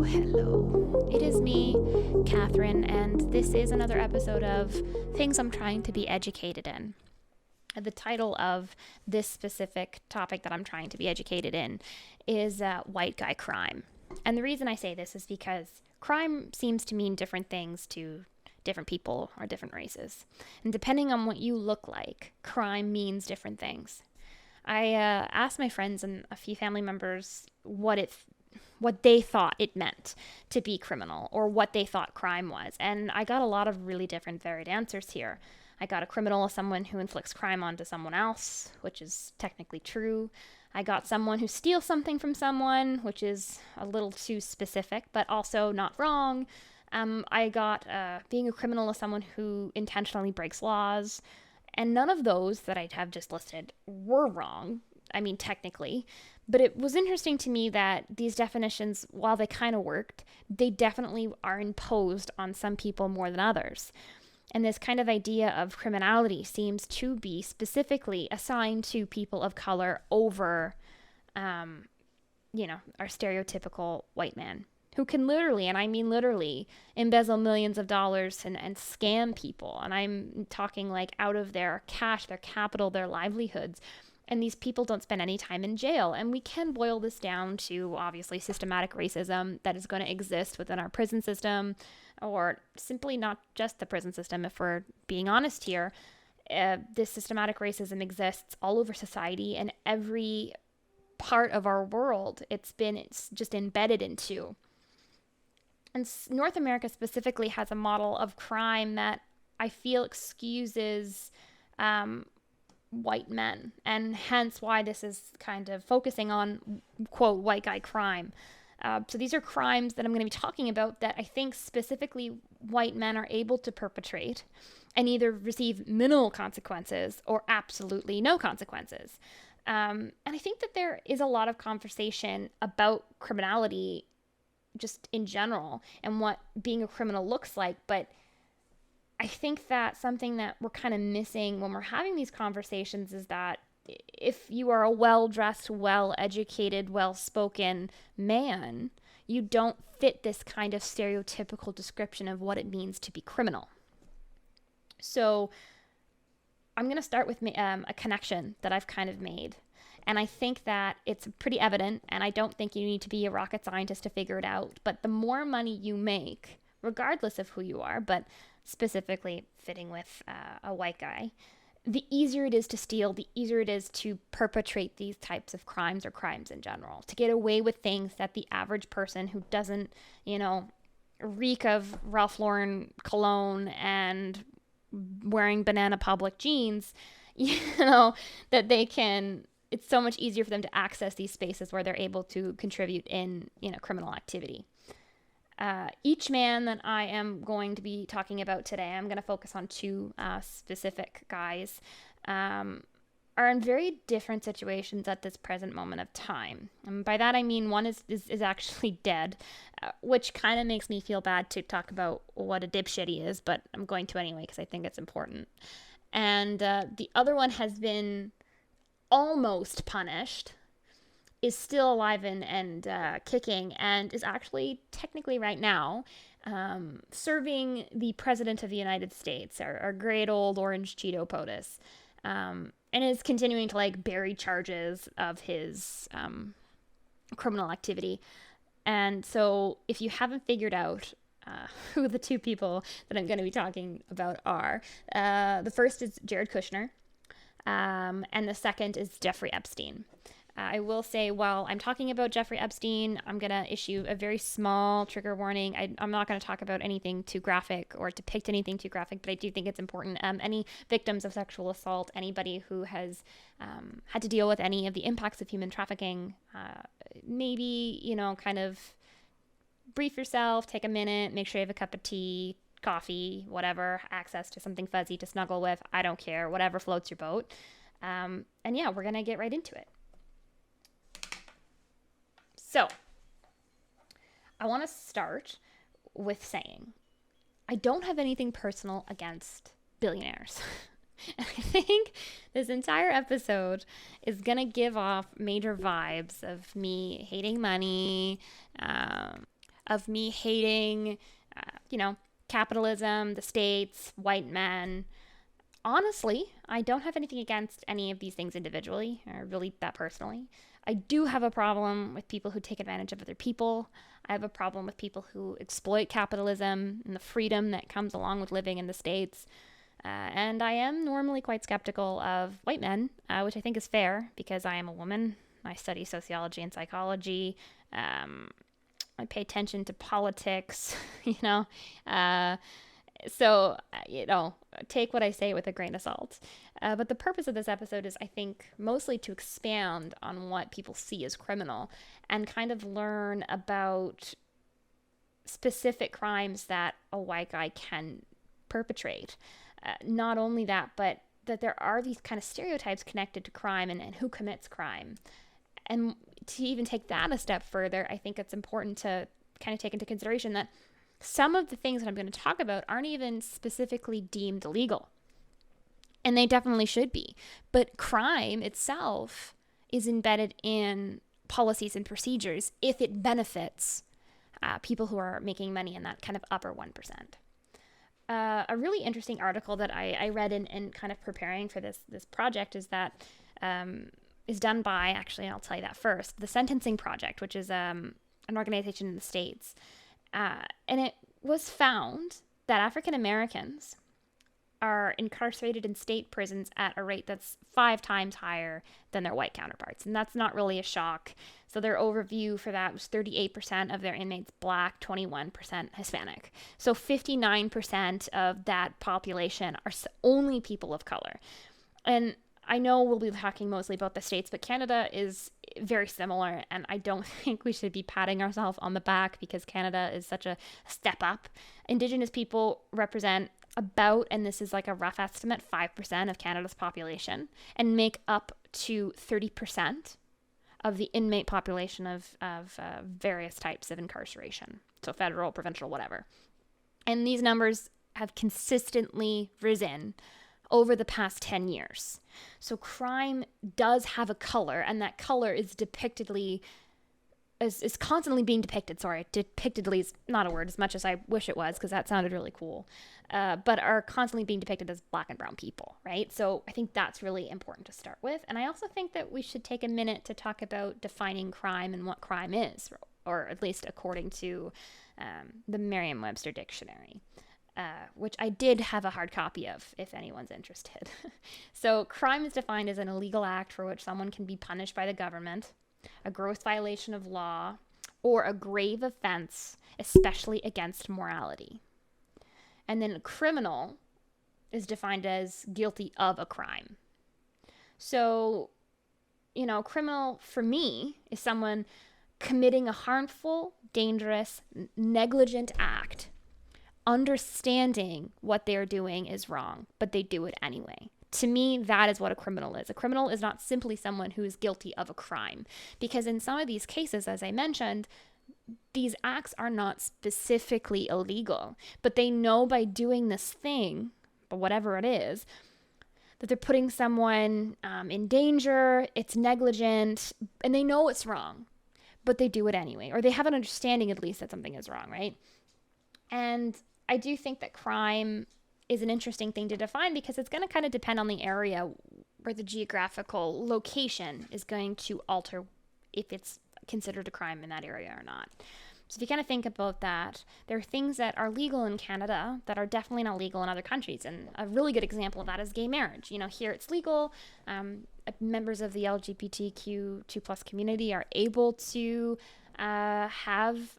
Hello. It is me, Catherine, and this is another episode of Things I'm Trying to Be Educated in. The title of this specific topic that I'm trying to be educated in is white guy crime. And the reason I say this is because crime seems to mean different things to different people or different races. And depending on what you look like, crime means different things. I asked my friends and a few family members what they thought it meant to be criminal or what they thought crime was. And I got a lot of really different varied answers here. I got a criminal as someone who inflicts crime onto someone else, which is technically true. I got someone who steals something from someone, which is a little too specific, but also not wrong. I got being a criminal as someone who intentionally breaks laws. And none of those that I have just listed were wrong. I mean, technically. But it was interesting to me that these definitions, while they kind of worked, they definitely are imposed on some people more than others. And this kind of idea of criminality seems to be specifically assigned to people of color over, our stereotypical white man who can literally, and I mean literally, embezzle millions of dollars and scam people. And I'm talking like out of their cash, their capital, their livelihoods. And these people don't spend any time in jail. And we can boil this down to obviously systematic racism that is going to exist within our prison system, or simply not just the prison system. If we're being honest here, this systematic racism exists all over society and every part of our world. It's just embedded into. And North America specifically has a model of crime that I feel excuses white men, and hence why this is kind of focusing on, quote, white guy crime. So these are crimes that I'm going to be talking about that I think specifically white men are able to perpetrate and either receive minimal consequences or absolutely no consequences. And I think that there is a lot of conversation about criminality just in general and what being a criminal looks like. But I think that something that we're kind of missing when we're having these conversations is that if you are a well-dressed, well-educated, well-spoken man, you don't fit this kind of stereotypical description of what it means to be criminal. So I'm going to start with a connection that I've kind of made. And I think that it's pretty evident, and I don't think you need to be a rocket scientist to figure it out. But the more money you make, regardless of who you are, but specifically fitting with a white guy, the easier it is to steal, the easier it is to perpetrate these types of crimes or crimes in general, to get away with things that the average person who doesn't, reek of Ralph Lauren cologne and wearing Banana Public jeans, that they can. It's so much easier for them to access these spaces where they're able to contribute in, criminal activity. Each man that I am going to be talking about today, I'm going to focus on two specific guys, are in very different situations at this present moment of time. And by that I mean one is actually dead, which kind of makes me feel bad to talk about what a dipshit he is, but I'm going to anyway because I think it's important. And the other one has been almost punished, is still alive and kicking, and is actually technically right now serving the President of the United States, our great old orange Cheeto POTUS, and is continuing to bury charges of his criminal activity. And so if you haven't figured out who the two people that I'm going to be talking about are, the first is Jared Kushner, and the second is Jeffrey Epstein. I will say, while I'm talking about Jeffrey Epstein, I'm going to issue a very small trigger warning. I'm not going to talk about anything too graphic or depict anything too graphic, but I do think it's important. Any victims of sexual assault, anybody who has had to deal with any of the impacts of human trafficking, maybe, kind of brief yourself, take a minute, make sure you have a cup of tea, coffee, whatever, access to something fuzzy to snuggle with. I don't care, whatever floats your boat. And yeah, we're going to get right into it. So, I want to start with saying, I don't have anything personal against billionaires. And I think this entire episode is going to give off major vibes of me hating money, of me hating, capitalism, the states, white men. Honestly, I don't have anything against any of these things individually, or really that personally. I do have a problem with people who take advantage of other people. I have a problem with people who exploit capitalism and the freedom that comes along with living in the States. And I am normally quite skeptical of white men, which I think is fair because I am a woman. I study sociology and psychology. I pay attention to politics, So, take what I say with a grain of salt. But the purpose of this episode is, I think, mostly to expand on what people see as criminal and kind of learn about specific crimes that a white guy can perpetrate. Not only that, but that there are these kind of stereotypes connected to crime and who commits crime. And to even take that a step further, I think it's important to kind of take into consideration that some of the things that I'm going to talk about aren't even specifically deemed illegal. And they definitely should be. But crime itself is embedded in policies and procedures if it benefits people who are making money in that kind of upper 1%. A really interesting article that I read in kind of preparing for this project is that is done by, actually, I'll tell you that first, the Sentencing Project, which is an organization in the States. And it was found that African Americans are incarcerated in state prisons at a rate that's 5 times higher than their white counterparts. And that's not really a shock. So their overview for that was 38% of their inmates Black, 21% Hispanic. So 59% of that population are only people of color. And I know we'll be talking mostly about the States, but Canada is very similar, and I don't think we should be patting ourselves on the back because Canada is such a step up. Indigenous people represent about, and this is like a rough estimate, 5% of Canada's population and make up to 30% of the inmate population of various types of incarceration. So federal, provincial, whatever. And these numbers have consistently risen over the past 10 years. So crime does have a color, and that color is is constantly being depicted. Sorry, depictedly is not a word as much as I wish it was, because that sounded really cool. But are constantly being depicted as Black and brown people, right? So I think that's really important to start with. And I also think that we should take a minute to talk about defining crime and what crime is, or at least according to the Merriam-Webster dictionary. Which I did have a hard copy of, if anyone's interested. So crime is defined as an illegal act for which someone can be punished by the government, a gross violation of law, or a grave offense, especially against morality. And then a criminal is defined as guilty of a crime. So, criminal for me is someone committing a harmful, dangerous, negligent act, understanding what they're doing is wrong, but they do it anyway. To me, that is what a criminal is. A criminal is not simply someone who is guilty of a crime, because in some of these cases, as I mentioned, these acts are not specifically illegal, but they know by doing this thing, but whatever it is, that they're putting someone in danger, it's negligent, and they know it's wrong, but they do it anyway, or they have an understanding at least that something is wrong, right? And I do think that crime is an interesting thing to define because it's going to kind of depend on the area where the geographical location is going to alter if it's considered a crime in that area or not. So if you kind of think about that, there are things that are legal in Canada that are definitely not legal in other countries. And a really good example of that is gay marriage. Here it's legal. Members of the LGBTQ2+ community are able to have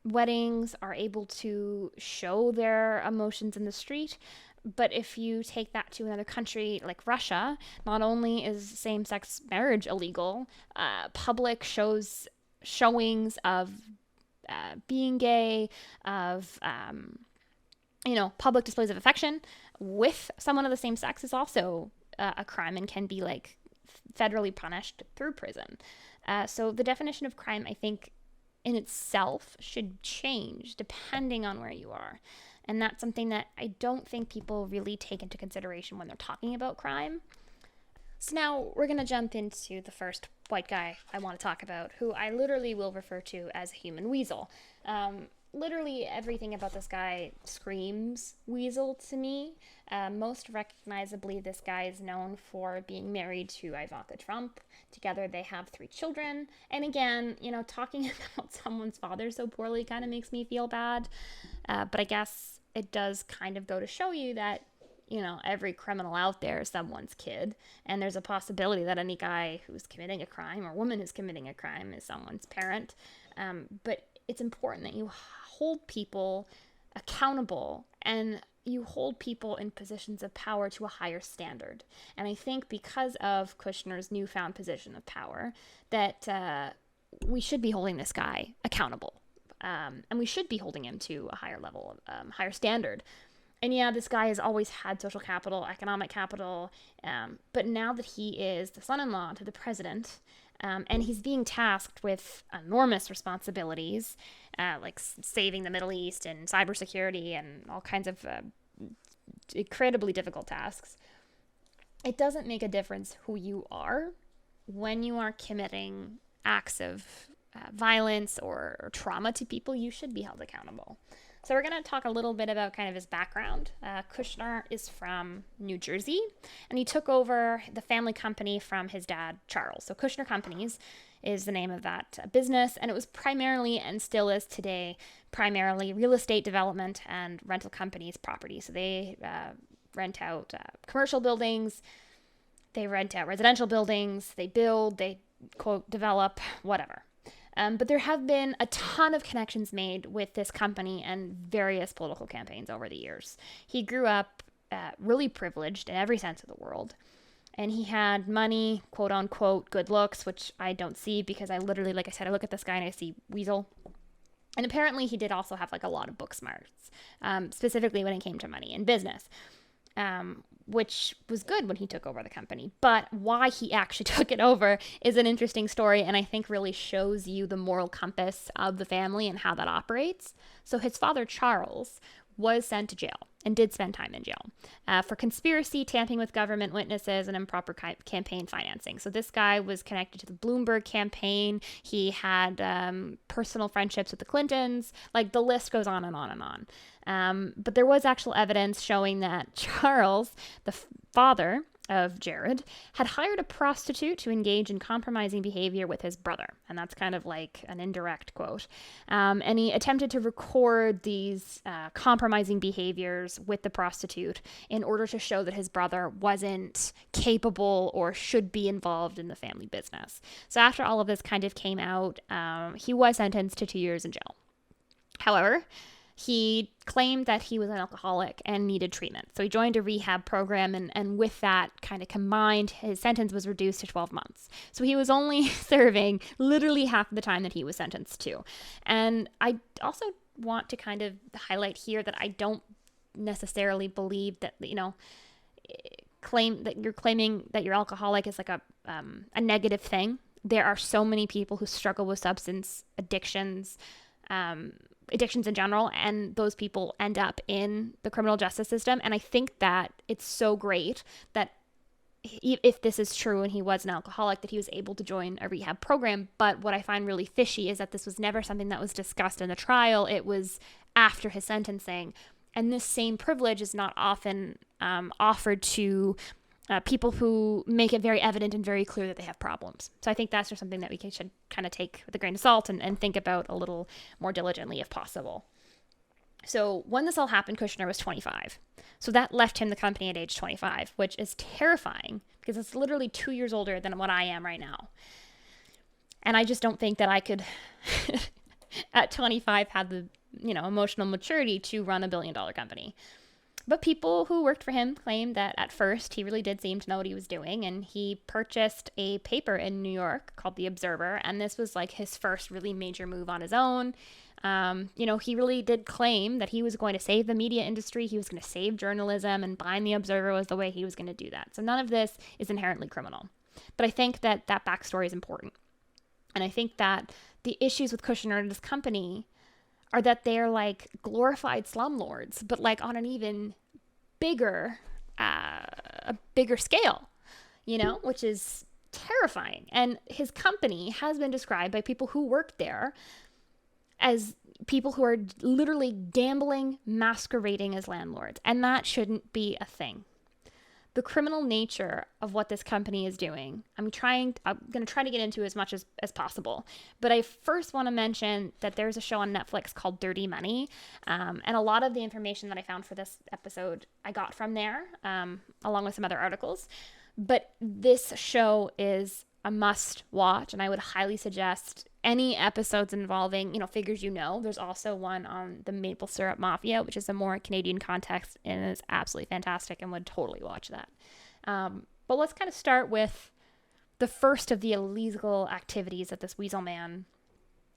weddings, are able to show their emotions in the street. But if you take that to another country like Russia, not only is same-sex marriage illegal, public showings of being gay, of public displays of affection with someone of the same sex is also a crime and can be federally punished through prison. So the definition of crime, I think, in itself should change depending on where you are. And that's something that I don't think people really take into consideration when they're talking about crime. So now we're going to jump into the first white guy I want to talk about, who I literally will refer to as a human weasel. Literally everything about this guy screams weasel to me. Most recognizably, this guy is known for being married to Ivanka Trump. Together they have 3 children. And again, talking about someone's father so poorly kind of makes me feel bad. But I guess it does kind of go to show you that, every criminal out there is someone's kid. And there's a possibility that any guy who's committing a crime or woman who's committing a crime is someone's parent. But it's important that you hold people accountable and you hold people in positions of power to a higher standard. And I think because of Kushner's newfound position of power, that we should be holding this guy accountable. And we should be holding him to a higher level, higher standard. And yeah, this guy has always had social capital, economic capital, but now that he is the son-in-law to the president, and he's being tasked with enormous responsibilities, like saving the Middle East and cybersecurity and all kinds of incredibly difficult tasks, it doesn't make a difference who you are when you are committing acts of violence or trauma to people. You should be held accountable. So we're going to talk a little bit about kind of his background. Kushner is from New Jersey, and he took over the family company from his dad, Charles. So Kushner Companies is the name of that business, and it was primarily, and still is today, primarily real estate development and rental companies' property. So they rent out commercial buildings, they rent out residential buildings, they build, they, quote, develop, whatever. But there have been a ton of connections made with this company and various political campaigns over the years. He grew up really privileged in every sense of the word. And he had money, quote unquote, good looks, which I don't see because I literally, like I said, I look at this guy and I see weasel. And apparently he did also have like a lot of book smarts, specifically when it came to money and business. Which was good when he took over the company. But why he actually took it over is an interesting story, and I think really shows you the moral compass of the family and how that operates. So his father, Charles, was sent to jail and did spend time in jail for conspiracy, tampering with government witnesses, and improper campaign financing. So this guy was connected to the Bloomberg campaign. He had personal friendships with the Clintons. Like, the list goes on and on and on. But there was actual evidence showing that Charles, the father of Jared, had hired a prostitute to engage in compromising behavior with his brother. And that's kind of like an indirect quote. And he attempted to record these compromising behaviors with the prostitute in order to show that his brother wasn't capable or should be involved in the family business. So after all of this kind of came out, he was sentenced to 2 years in jail. However, he claimed that he was an alcoholic and needed treatment. So he joined a rehab program, and with that kind of combined, his sentence was reduced to 12 months. So he was only serving literally half of the time that he was sentenced to. And I also want to kind of highlight here that I don't necessarily believe that, claim that you're claiming that you're alcoholic is like a negative thing. There are so many people who struggle with substance addictions in general, and those people end up in the criminal justice system. And I think that it's so great that if this is true and he was an alcoholic, that he was able to join a rehab program. But what I find really fishy is that this was never something that was discussed in the trial. It was after his sentencing. And this same privilege is not often offered to people who make it very evident and very clear that they have problems. So I think that's just something that we should kind of take with a grain of salt and think about a little more diligently if possible. So when this all happened, Kushner was 25. So that left him the company at age 25, which is terrifying because it's literally 2 years older than what I am right now. And I just don't think that I could, at 25, have the emotional maturity to run $1 billion company. But people who worked for him claimed that at first he really did seem to know what he was doing, and he purchased a paper in New York called The Observer, and this was like his first really major move on his own. He really did claim that he was going to save the media industry, he was going to save journalism, and buying The Observer was the way he was going to do that. So none of this is inherently criminal. But I think that that backstory is important. And I think that the issues with Kushner and his company are that they're like glorified slumlords, but like on an even bigger, a bigger scale, which is terrifying. And his company has been described by people who work there as people who are literally gambling, masquerading as landlords. And that shouldn't be a thing. The criminal nature of what this company is doing, I'm going to try to get into as much as possible. But I first want to mention that there's a show on Netflix called Dirty Money. And a lot of the information that I found for this episode, I got from there, along with some other articles. But this show is a must watch, and I would highly suggest any episodes involving, figures There's also one on the maple syrup mafia, which is a more Canadian context and is absolutely fantastic, and would totally watch that. But let's kind of start with the first of the illegal activities that this weasel man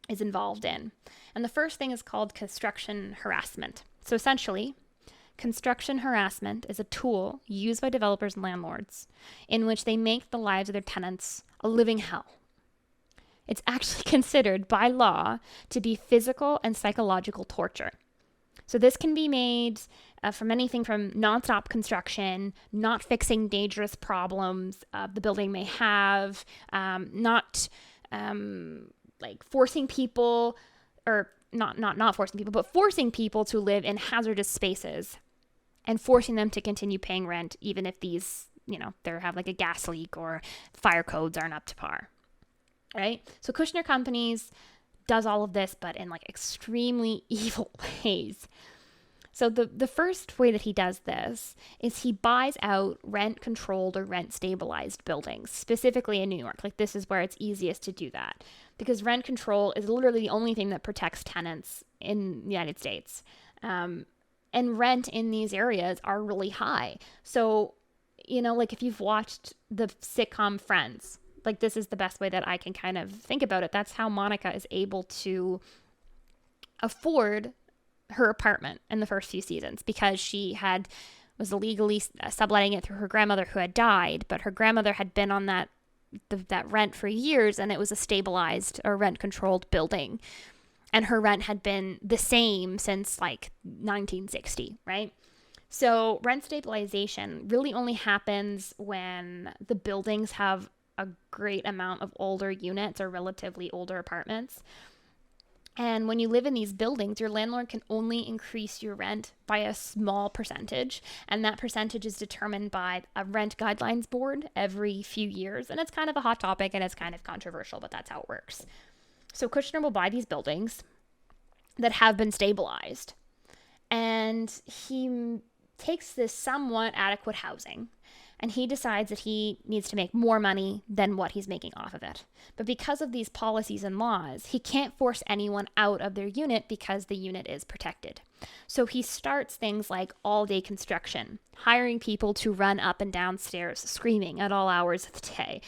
is involved in. And the first thing is called construction harassment. So essentially, construction harassment is a tool used by developers and landlords in which they make the lives of their tenants a living hell. It's actually considered by law to be physical and psychological torture. So this can be made from anything from nonstop construction, not fixing dangerous problems the building may have, not like forcing people, or not forcing people, but forcing people to live in hazardous spaces and forcing them to continue paying rent, even if these, they have like a gas leak or fire codes aren't up to par. Right? So Kushner Companies does all of this, but in like extremely evil ways. So the first way that he does this is he buys out rent-controlled or rent-stabilized buildings, specifically in New York. Like, this is where it's easiest to do that, because rent control is literally the only thing that protects tenants in the United States. And rent in these areas are really high. So, like if you've watched the sitcom Friends, like this is the best way that I can kind of think about it. That's how Monica is able to afford her apartment in the first few seasons, because she was illegally subletting it through her grandmother who had died, but her grandmother had been on that rent for years, and it was a stabilized or rent-controlled building. And her rent had been the same since like 1960, right? So rent stabilization really only happens when the buildings have a great amount of older units or relatively older apartments. And when you live in these buildings, your landlord can only increase your rent by a small percentage. And that percentage is determined by a rent guidelines board every few years. And it's kind of a hot topic and it's kind of controversial, but that's how it works. So Kushner will buy these buildings that have been stabilized. And he takes this somewhat adequate housing, and he decides that he needs to make more money than what he's making off of it. But because of these policies and laws, he can't force anyone out of their unit because the unit is protected. So he starts things like all-day construction, hiring people to run up and down stairs, screaming at all hours of the day,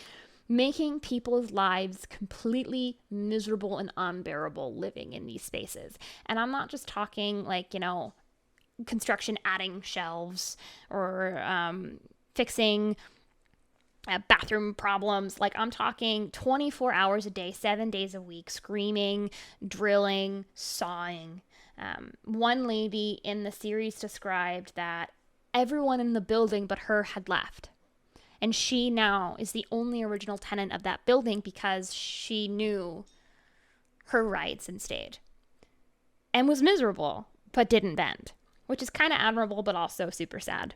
making people's lives completely miserable and unbearable living in these spaces. And I'm not just talking like, construction adding shelves or fixing bathroom problems. Like, I'm talking 24 hours a day, 7 days a week, screaming, drilling, sawing. One lady in the series described that everyone in the building but her had left. And she now is the only original tenant of that building because she knew her rights and stayed. And was miserable, but didn't bend. Which is kind of admirable, but also super sad.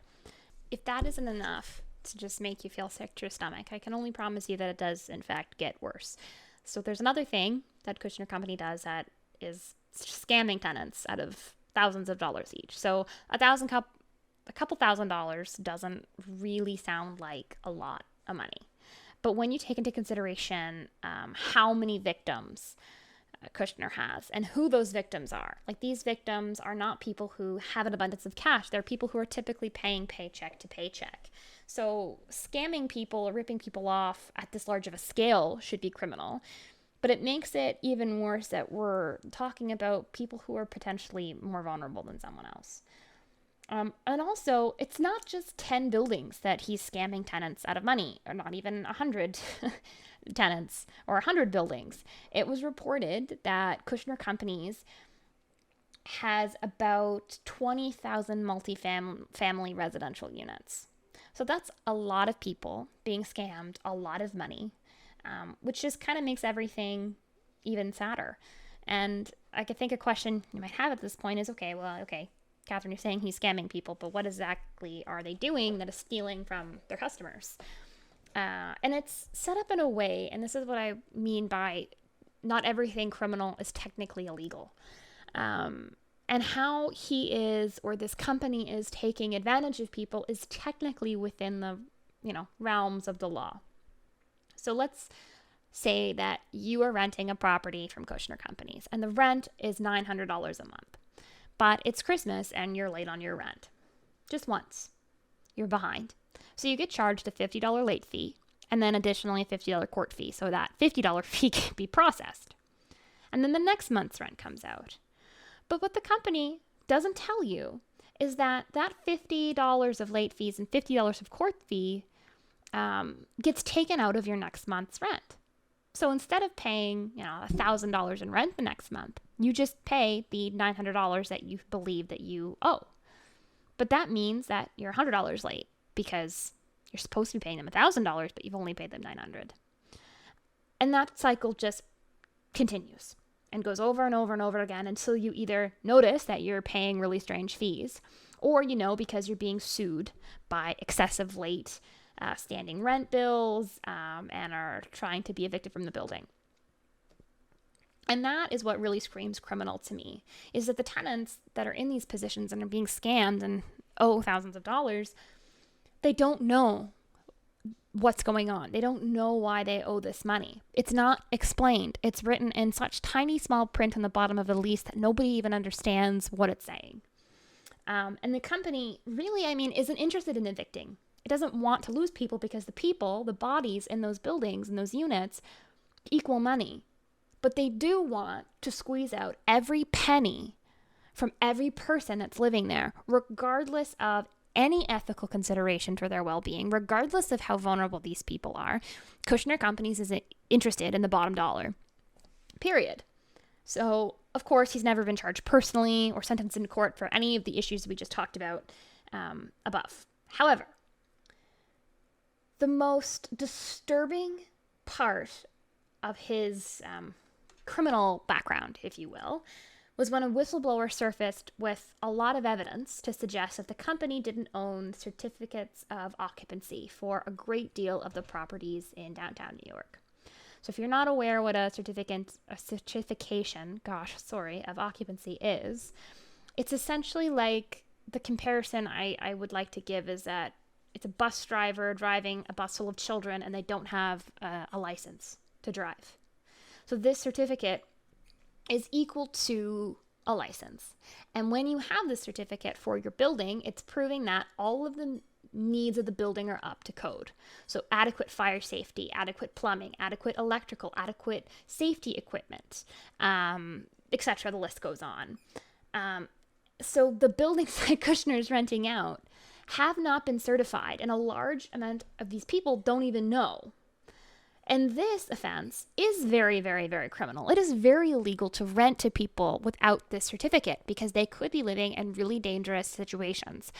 If that isn't enough to just make you feel sick to your stomach, I can only promise you that it does, in fact, get worse. So there's another thing that Kushner Company does that is scamming tenants out of thousands of dollars each. So a couple $1,000s doesn't really sound like a lot of money. But when you take into consideration how many victims Kushner has and who those victims are. Like, these victims are not people who have an abundance of cash. They're people who are typically paying paycheck to paycheck. So scamming people or ripping people off at this large of a scale should be criminal. But it makes it even worse that we're talking about people who are potentially more vulnerable than someone else. And also, it's not just 10 buildings that he's scamming tenants out of money, or not even 100 tenants or 100 buildings. It was reported that Kushner Companies has about 20,000 multifamily residential units. So that's a lot of people being scammed a lot of money, which just kind of makes everything even sadder. And I could think a question you might have at this point is, okay, Catherine, you're saying he's scamming people, but what exactly are they doing that is stealing from their customers? And it's set up in a way, and this is what I mean by not everything criminal is technically illegal. And how he is, or this company is taking advantage of people is technically within the, realms of the law. So let's say that you are renting a property from Kushner Companies and the rent is $900 a month, but it's Christmas and you're late on your rent. Just once. You're behind. So you get charged a $50 late fee and then additionally a $50 court fee so that $50 fee can be processed. And then the next month's rent comes out. But what the company doesn't tell you is that $50 of late fees and $50 of court fee gets taken out of your next month's rent. So instead of paying, $1,000 in rent the next month, you just pay the $900 that you believe that you owe. But that means that you're $100 late because you're supposed to be paying them $1,000, but you've only paid them $900. And that cycle just continues and goes over and over and over again until you either notice that you're paying really strange fees or, because you're being sued by excessive late standing rent bills and are trying to be evicted from the building. And that is what really screams criminal to me, is that the tenants that are in these positions and are being scammed and owe thousands of dollars, they don't know what's going on. They don't know why they owe this money. It's not explained. It's written in such tiny small print on the bottom of the lease that nobody even understands what it's saying. And the company really, isn't interested in evicting. It doesn't want to lose people because the people, the bodies in those buildings, in those units, equal money. But they do want to squeeze out every penny from every person that's living there, regardless of any ethical consideration for their well-being, regardless of how vulnerable these people are. Kushner Companies isn't interested in the bottom dollar, period. So, of course, he's never been charged personally or sentenced in court for any of the issues we just talked about above. However, the most disturbing part of his criminal background, if you will, was when a whistleblower surfaced with a lot of evidence to suggest that the company didn't own certificates of occupancy for a great deal of the properties in downtown New York. So if you're not aware what a certification of occupancy is, it's essentially like the comparison I would like to give is that it's a bus driver driving a bus full of children and they don't have a license to drive. So this certificate is equal to a license. And when you have this certificate for your building, it's proving that all of the needs of the building are up to code. So adequate fire safety, adequate plumbing, adequate electrical, adequate safety equipment, etc. The list goes on. So the buildings that Kushner is renting out have not been certified, and a large amount of these people don't even know. And this offense is very, very, very criminal. It is very illegal to rent to people without this certificate because they could be living in really dangerous situations,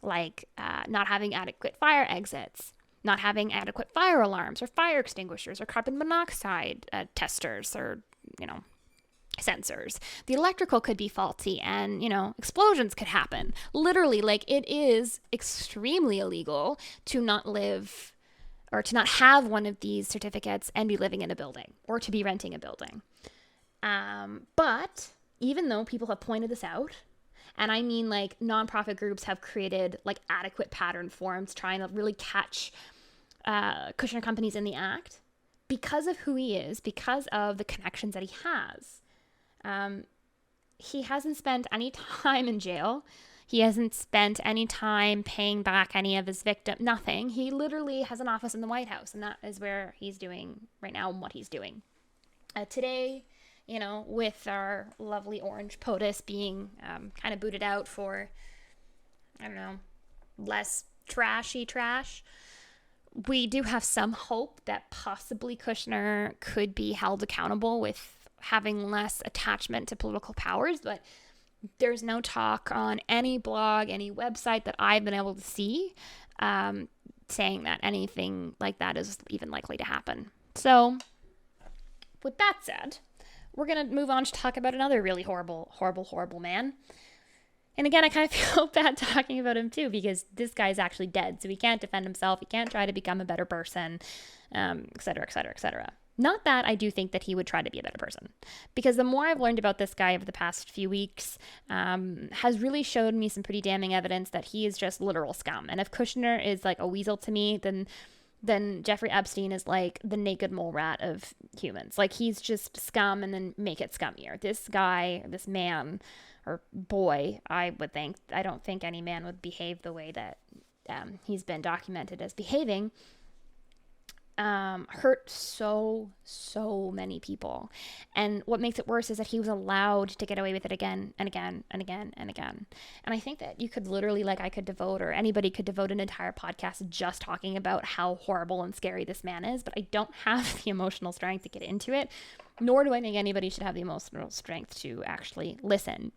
like not having adequate fire exits, not having adequate fire alarms or fire extinguishers or carbon monoxide testers or, sensors. The electrical could be faulty and, explosions could happen. Literally, it is extremely illegal to not live or to not have one of these certificates and be living in a building or to be renting a building. But even though people have pointed this out, and nonprofit groups have created adequate pattern forms trying to really catch Kushner Companies in the act, because of who he is, because of the connections that he has, he hasn't spent any time in jail. He hasn't spent any time paying back any of his victims, nothing. He literally has an office in the White House, and that is where he's doing right now and what he's doing. Today, with our lovely orange POTUS being kind of booted out for, less trashy trash, we do have some hope that possibly Kushner could be held accountable with having less attachment to political powers, but There's no talk on any blog, any website that I've been able to see saying that anything like that is even likely to happen. So, with that said, we're going to move on to talk about another really horrible, horrible, horrible man. And again, I kind of feel bad talking about him too, because this guy is actually dead. So he can't defend himself. He can't try to become a better person, et cetera, et cetera, et cetera. Not that I do think that he would try to be a better person, because the more I've learned about this guy over the past few weeks has really showed me some pretty damning evidence that he is just literal scum. And if Kushner is like a weasel to me, then Jeffrey Epstein is like the naked mole rat of humans. Like, he's just scum and then make it scummier. This guy, this man or boy, I don't think any man would behave the way that he's been documented as behaving. Hurt so many people. And what makes it worse is that he was allowed to get away with it again and again and again and again. And I think that you could literally, like, I could devote, or anybody could devote an entire podcast just talking about how horrible and scary this man is, but I don't have the emotional strength to get into it, nor do I think anybody should have the emotional strength to actually listen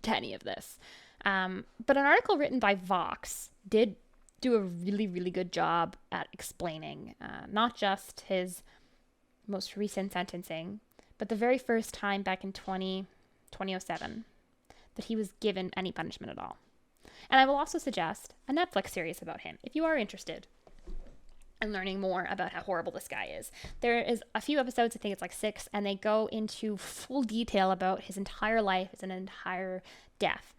to any of this. But an article written by Vox did do a really, really good job at explaining not just his most recent sentencing, but the very first time back in 2007 that he was given any punishment at all. And I will also suggest a Netflix series about him if you are interested in learning more about how horrible this guy is. There is a few episodes, I think it's like 6, and they go into full detail about his entire life, his entire death.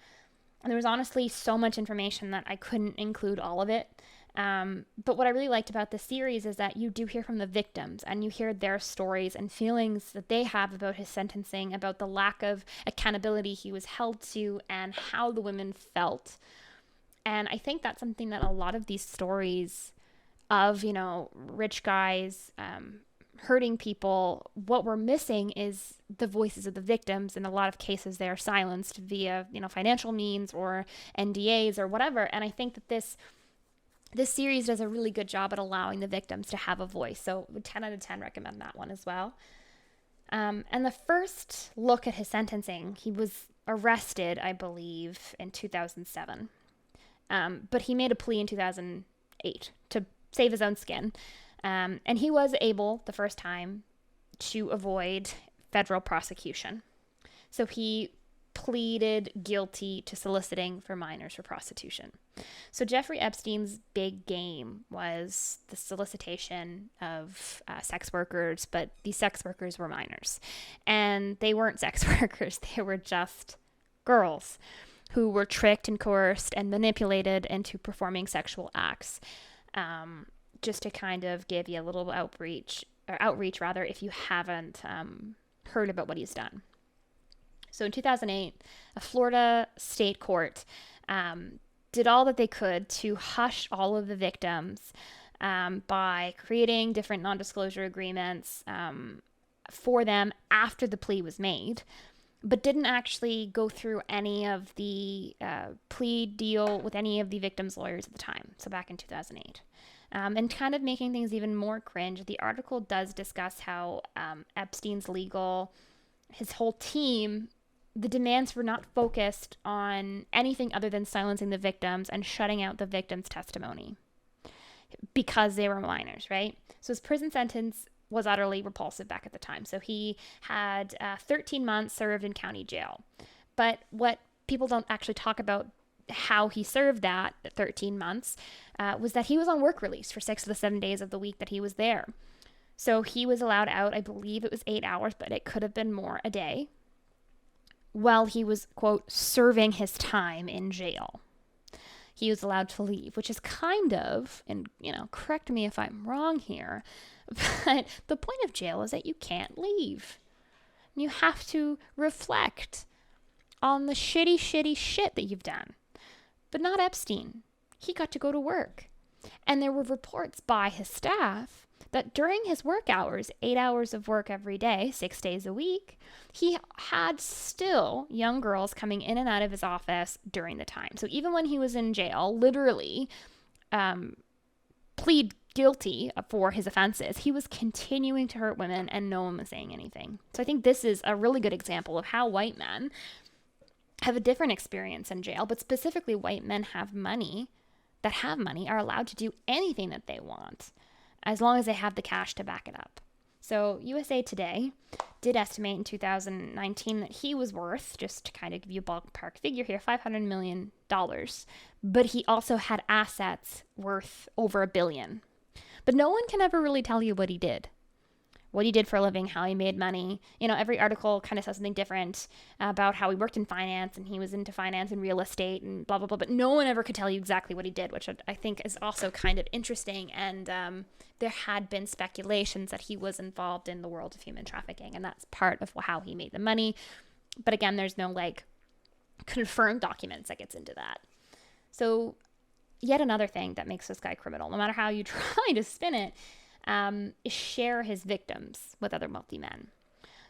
And there was honestly so much information that I couldn't include all of it. But what I really liked about this series is that you do hear from the victims, and you hear their stories and feelings that they have about his sentencing, about the lack of accountability he was held to, and how the women felt. And I think that's something that a lot of these stories of, rich guys hurting people, what we're missing is the voices of the victims. In a lot of cases, they are silenced via, financial means or NDAs or whatever. And I think that this series does a really good job at allowing the victims to have a voice. So 10 out of 10 recommend that one as well. And the first look at his sentencing, he was arrested, I believe, in 2007. But he made a plea in 2008 to save his own skin. And he was able, the first time, to avoid federal prosecution. So he pleaded guilty to soliciting for minors for prostitution. So Jeffrey Epstein's big game was the solicitation of sex workers, but these sex workers were minors. And they weren't sex workers, they were just girls who were tricked and coerced and manipulated into performing sexual acts. Just to kind of give you a little outreach if you haven't heard about what he's done. So in 2008, a Florida state court did all that they could to hush all of the victims by creating different non-disclosure agreements for them after the plea was made, but didn't actually go through any of the plea deal with any of the victims' lawyers at the time, so back in 2008. And kind of making things even more cringe, the article does discuss how Epstein's his whole team, the demands were not focused on anything other than silencing the victims and shutting out the victims' testimony because they were minors, right? So his prison sentence was utterly repulsive back at the time. So he had 13 months served in county jail. But what people don't actually talk about how he served that 13 months was that he was on work release for 6 of the 7 days of the week that he was there. So he was allowed out, I believe it was 8 hours, but it could have been more a day, while he was, quote, serving his time in jail. He was allowed to leave, which is kind of, and, correct me if I'm wrong here, but the point of jail is that you can't leave. You have to reflect on the shitty shit that you've done. But not Epstein. He got to go to work. And there were reports by his staff that during his work hours, 8 hours of work every day, 6 days a week, he had still young girls coming in and out of his office during the time. So even when he was in jail, literally plead guilty for his offenses, he was continuing to hurt women and no one was saying anything. So I think this is a really good example of how white men have a different experience in jail, but specifically white men that have money are allowed to do anything that they want as long as they have the cash to back it up. So USA Today did estimate in 2019 that he was worth, just to kind of give you a ballpark figure here, $500 million. But he also had assets worth over $1 billion. But no one can ever really tell you what he did for a living, how he made money. Every article kind of says something different about how he worked in finance and he was into finance and real estate and blah, blah, blah. But no one ever could tell you exactly what he did, which I think is also kind of interesting. And there had been speculations that he was involved in the world of human trafficking, and that's part of how he made the money. But again, there's no confirmed documents that gets into that. So yet another thing that makes this guy criminal, no matter how you try to spin it, is share his victims with other wealthy men.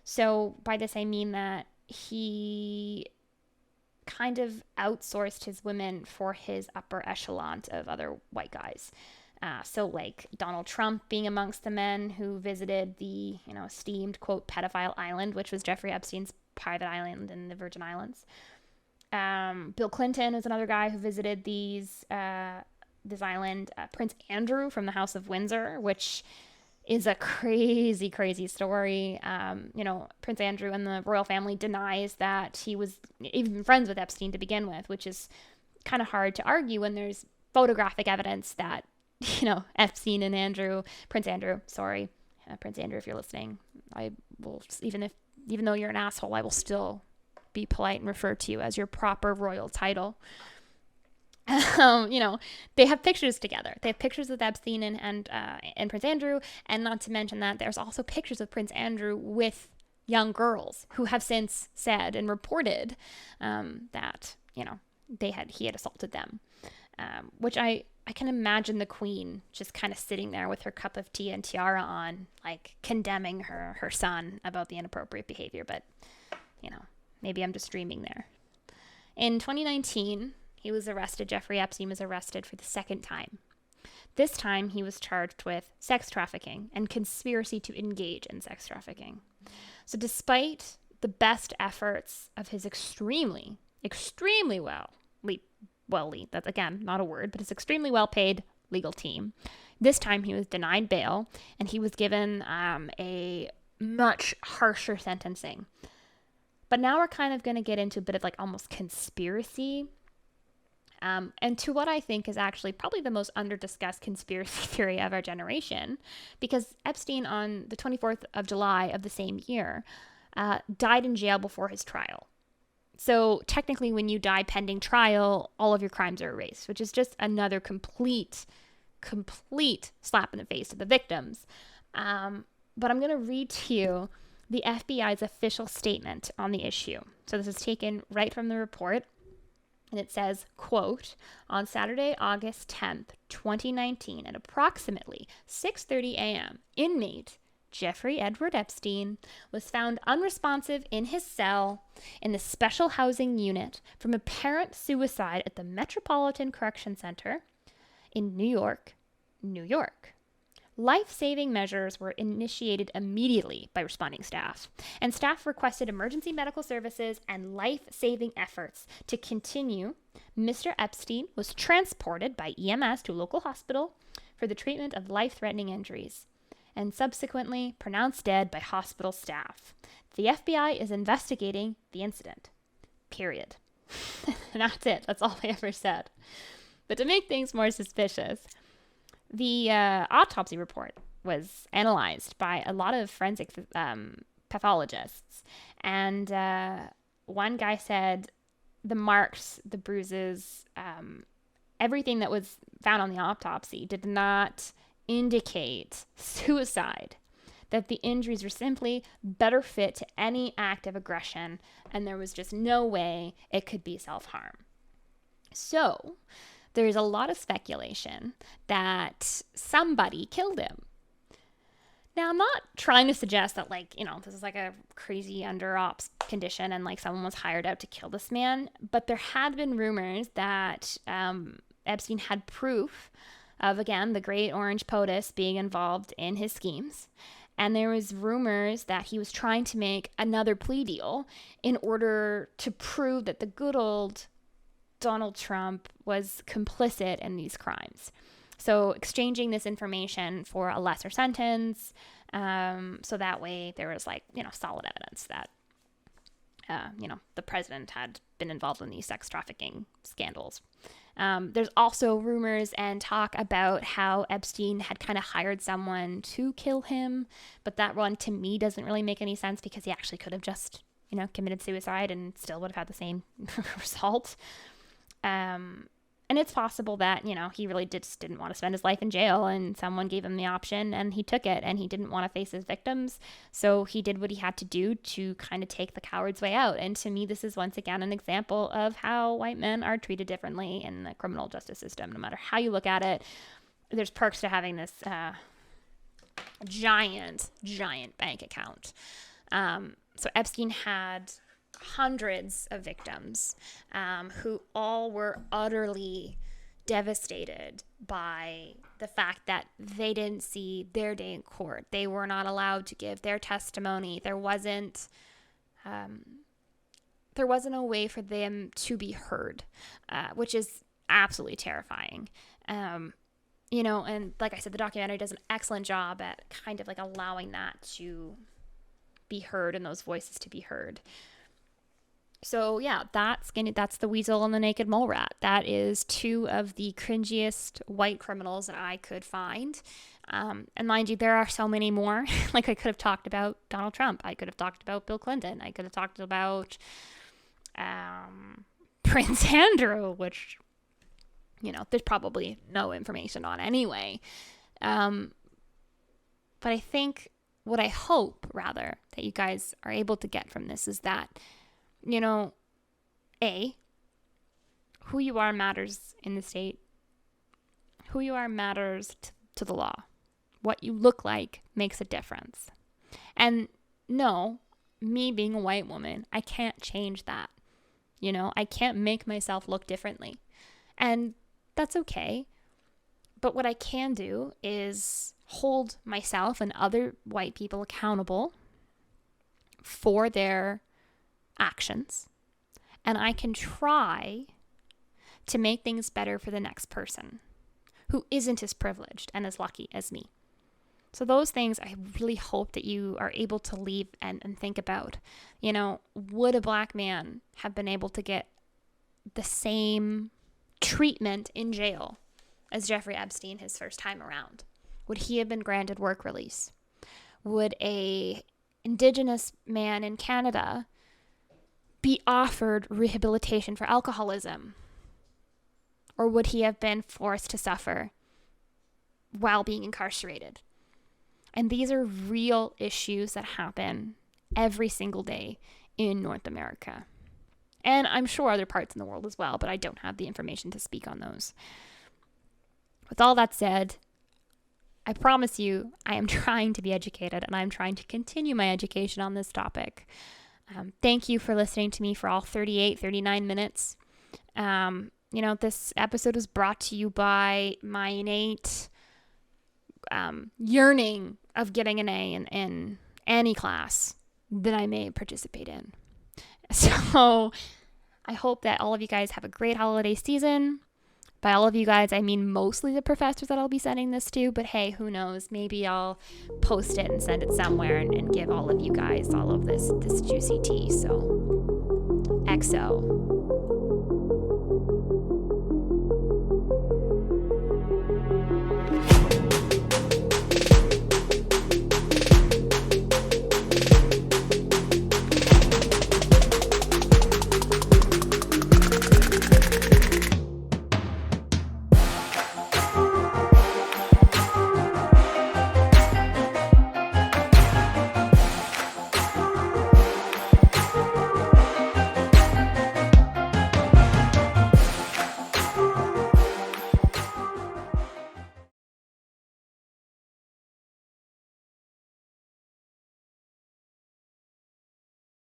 So by this, I mean that he kind of outsourced his women for his upper echelon of other white guys. So Donald Trump being amongst the men who visited the, esteemed, quote, pedophile island, which was Jeffrey Epstein's private island in the Virgin Islands. Bill Clinton was another guy who visited this island. Prince Andrew from the House of Windsor, which is a crazy, crazy story. Prince Andrew and the royal family denies that he was even friends with Epstein to begin with, which is kind of hard to argue when there's photographic evidence that, Epstein and Prince Andrew, if you're listening, I will, even though you're an asshole, I will still be polite and refer to you as your proper royal title. They have pictures together. They have pictures with Epstein and Prince Andrew, and not to mention that there's also pictures of Prince Andrew with young girls who have since said and reported that he had assaulted them, which I can imagine the Queen just kind of sitting there with her cup of tea and tiara on, condemning her son about the inappropriate behavior. But maybe I'm just dreaming there. In 2019. Jeffrey Epstein was arrested for the second time. This time, he was charged with sex trafficking and conspiracy to engage in sex trafficking. So despite the best efforts of his extremely that's again, not a word, but his extremely well-paid legal team, this time he was denied bail and he was given a much harsher sentencing. But now we're kind of going to get into a bit of almost conspiracy. And to what I think is actually probably the most under-discussed conspiracy theory of our generation, because Epstein on the 24th of July of the same year died in jail before his trial. So technically when you die pending trial, all of your crimes are erased, which is just another complete slap in the face to the victims. But I'm going to read to you the FBI's official statement on the issue. So this is taken right from the report. And it says, quote, on Saturday, August 10th, 2019, at approximately 6:30 a.m., inmate Jeffrey Edward Epstein was found unresponsive in his cell in the special housing unit from apparent suicide at the Metropolitan Correction Center in New York, New York. Life-saving measures were initiated immediately by responding staff, and staff requested emergency medical services and life-saving efforts to continue. Mr. Epstein was transported by EMS to a local hospital for the treatment of life-threatening injuries, and subsequently pronounced dead by hospital staff. The FBI is investigating the incident. Period. And that's it. That's all they ever said. But to make things more suspicious, the autopsy report was analyzed by a lot of forensic pathologists. And one guy said the marks, the bruises, everything that was found on the autopsy did not indicate suicide, that the injuries were simply better fit to any act of aggression, and there was just no way it could be self-harm. So there's a lot of speculation that somebody killed him. Now, I'm not trying to suggest that, this is a crazy under-ops condition and, someone was hired out to kill this man, but there had been rumors that Epstein had proof of, again, the Great Orange POTUS being involved in his schemes, And there was rumors that he was trying to make another plea deal in order to prove that the good old Donald Trump was complicit in these crimes. So exchanging this information for a lesser sentence, so that way there was solid evidence that, the president had been involved in these sex trafficking scandals. There's also rumors and talk about how Epstein had kind of hired someone to kill him, but that one to me doesn't really make any sense because he actually could have just, committed suicide and still would have had the same result. And it's possible that, he really didn't want to spend his life in jail and someone gave him the option and he took it and he didn't want to face his victims. So he did what he had to do to kind of take the coward's way out. And to me, this is once again an example of how white men are treated differently in the criminal justice system. No matter how you look at it, there's perks to having this giant bank account. So Epstein had hundreds of victims who all were utterly devastated by the fact that they didn't see their day in court. They were not allowed to give their testimony. There wasn't a way for them to be heard, which is absolutely terrifying. And like I said, the documentary does an excellent job at kind of allowing that to be heard and those voices to be heard. So yeah, that's the weasel and the naked mole rat. That is two of the cringiest white criminals that I could find. And mind you, there are so many more. I could have talked about Donald Trump. I could have talked about Bill Clinton. I could have talked about Prince Andrew, which, there's probably no information on anyway. But I think what I hope, rather, that you guys are able to get from this is that, who you are matters in the state. Who you are matters to the law. What you look like makes a difference. And no, me being a white woman, I can't change that. I can't make myself look differently. And that's okay. But what I can do is hold myself and other white people accountable for their actions, and I can try to make things better for the next person who isn't as privileged and as lucky as me. So those things I really hope that you are able to leave and think about. Would a black man have been able to get the same treatment in jail as Jeffrey Epstein his first time around? Would he have been granted work release? Would a Indigenous man in Canada be offered rehabilitation for alcoholism? Or would he have been forced to suffer while being incarcerated? And these are real issues that happen every single day in North America. And I'm sure other parts in the world as well, but I don't have the information to speak on those. With all that said, I promise you, I am trying to be educated and I'm trying to continue my education on this topic. Thank you for listening to me for all 39 minutes. This episode was brought to you by my innate yearning of getting an A in any class that I may participate in. So I hope that all of you guys have a great holiday season. By all of you guys, I mean mostly the professors that I'll be sending this to, but hey, who knows? Maybe I'll post it and send it somewhere and give all of you guys all of this juicy tea. So, XO.